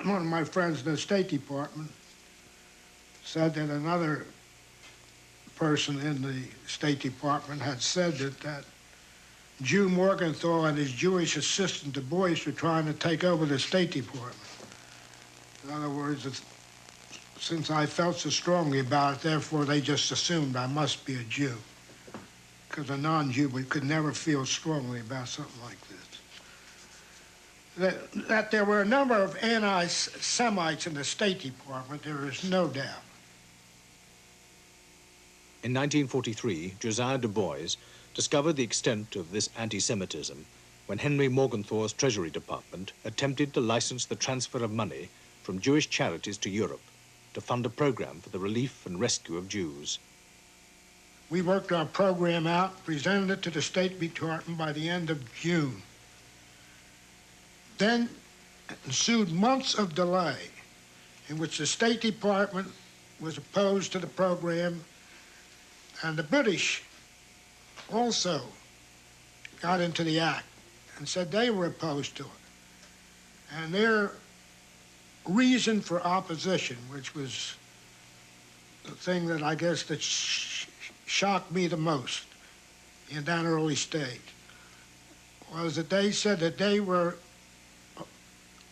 one of my friends in the State Department said that another person in the State Department had said that Jew Morgenthau and his Jewish assistant DuBois were trying to take over the State Department. In other words, since I felt so strongly about it, therefore they just assumed I must be a Jew. Because a non-Jew could never feel strongly about something like this. That there were a number of anti-Semites in the State Department, there is no doubt. In 1943, Josiah DuBois discovered the extent of this anti-Semitism when Henry Morgenthau's Treasury Department attempted to license the transfer of money from Jewish charities to Europe to fund a program for the relief and rescue of Jews. We worked our program out, presented it to the State Department by the end of June. Then ensued months of delay in which the State Department was opposed to the program, and the British also got into the act and said they were opposed to it. And their reason for opposition, which was the thing that I guess that shocked me the most in that early stage, was that they said that they were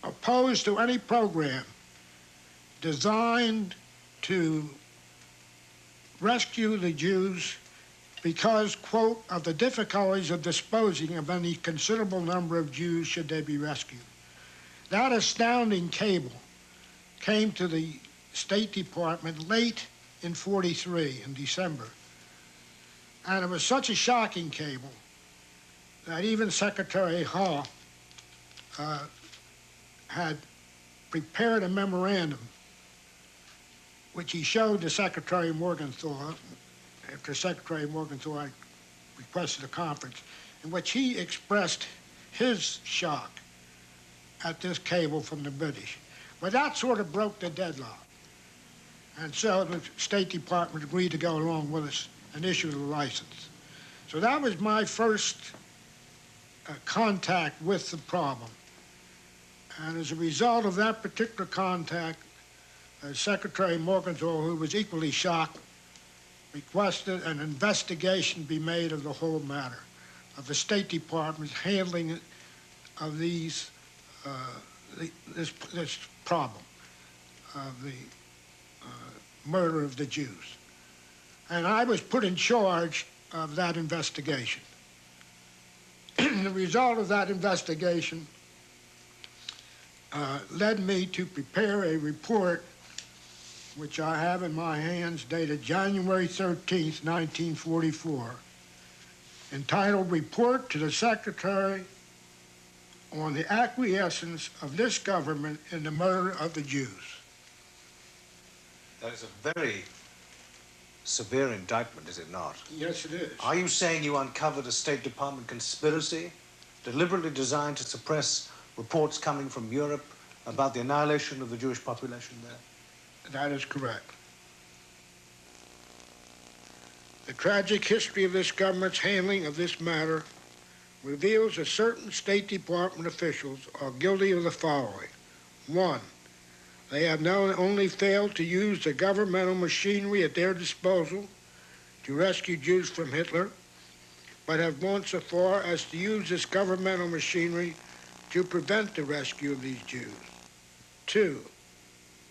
opposed to any program designed to rescue the Jews because, quote, of the difficulties of disposing of any considerable number of Jews should they be rescued. That astounding cable came to the State Department late in '43, in December. And it was such a shocking cable that even Secretary Hall had prepared a memorandum which he showed to Secretary Morgenthau, after Secretary Morgenthau requested a conference, in which he expressed his shock at this cable from the British. But that sort of broke the deadlock. And so the State Department agreed to go along with us and issue the license. So that was my first contact with the problem. And as a result of that particular contact, Secretary Morgenthau, who was equally shocked, requested an investigation be made of the whole matter, of the State Department's handling of this problem of the murder of the Jews. And I was put in charge of that investigation. The result of that investigation led me to prepare a report which I have in my hands, dated January 13th, 1944, entitled Report to the Secretary on the Acquiescence of this Government in the Murder of the Jews. That is a very severe indictment, is it not? Yes, it is. Are you saying you uncovered a State Department conspiracy deliberately designed to suppress reports coming from Europe about the annihilation of the Jewish population there? That is correct. The tragic history of this government's handling of this matter reveals that certain State Department officials are guilty of the following. 1, they have not only failed to use the governmental machinery at their disposal to rescue Jews from Hitler, but have gone so far as to use this governmental machinery to prevent the rescue of these Jews. 2,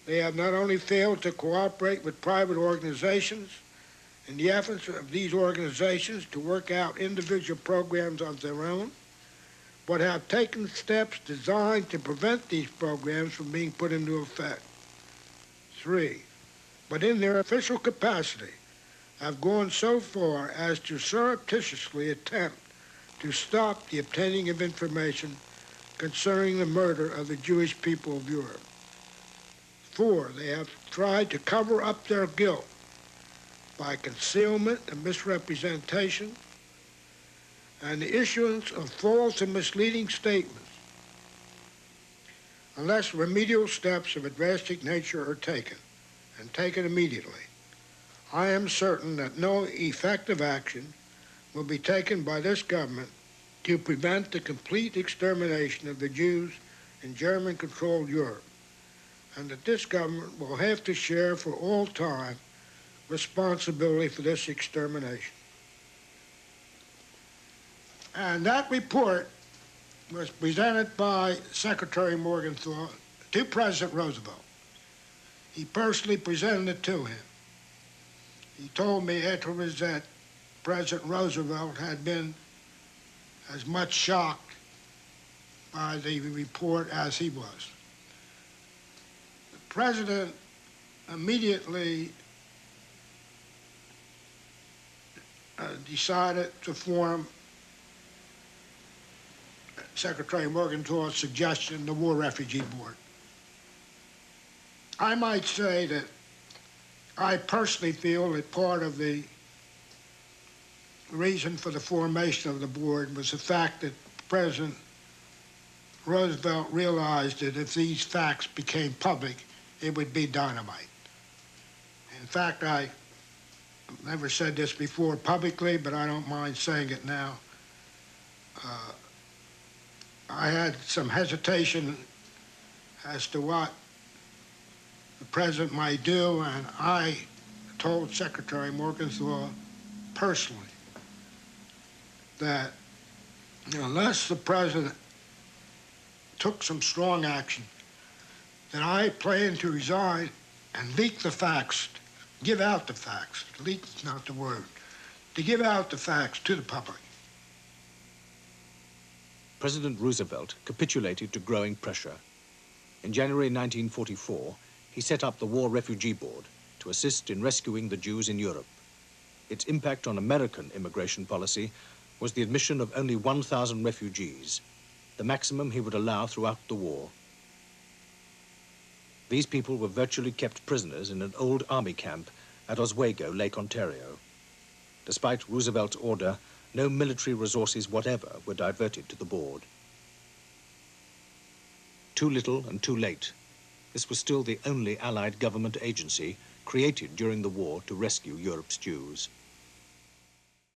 they have not only failed to cooperate with private organizations in the efforts of these organizations to work out individual programs of their own, but have taken steps designed to prevent these programs from being put into effect. 3, but in their official capacity have gone so far as to surreptitiously attempt to stop the obtaining of information concerning the murder of the Jewish people of Europe. 4, they have tried to cover up their guilt by concealment and misrepresentation and the issuance of false and misleading statements. Unless remedial steps of a drastic nature are taken, and taken immediately, I am certain that no effective action will be taken by this government to prevent the complete extermination of the Jews in German-controlled Europe, and that this government will have to share for all time responsibility for this extermination. And that report was presented by Secretary Morgenthau to President Roosevelt. He personally presented it to him. He told me afterwards that President Roosevelt had been as much shocked by the report as he was. The President immediately decided to form Secretary Morgenthau's suggestion, the War Refugee Board. I might say that I personally feel that part of the reason for the formation of the board was the fact that President Roosevelt realized that if these facts became public, it would be dynamite. In fact, I never said this before publicly, but I don't mind saying it now. I had some hesitation as to what the president might do, and I told Secretary Morgenthau personally that unless the president took some strong action, that I planned to resign and leak the facts, give out the facts. Leak is not the word. To give out the facts to the public. President Roosevelt capitulated to growing pressure. In January 1944, he set up the War Refugee Board to assist in rescuing the Jews in Europe. Its impact on American immigration policy was the admission of only 1,000 refugees, the maximum he would allow throughout the war. These people were virtually kept prisoners in an old army camp at Oswego, Lake Ontario. Despite Roosevelt's order, no military resources whatever were diverted to the board. Too little and too late. This was still the only Allied government agency created during the war to rescue Europe's Jews.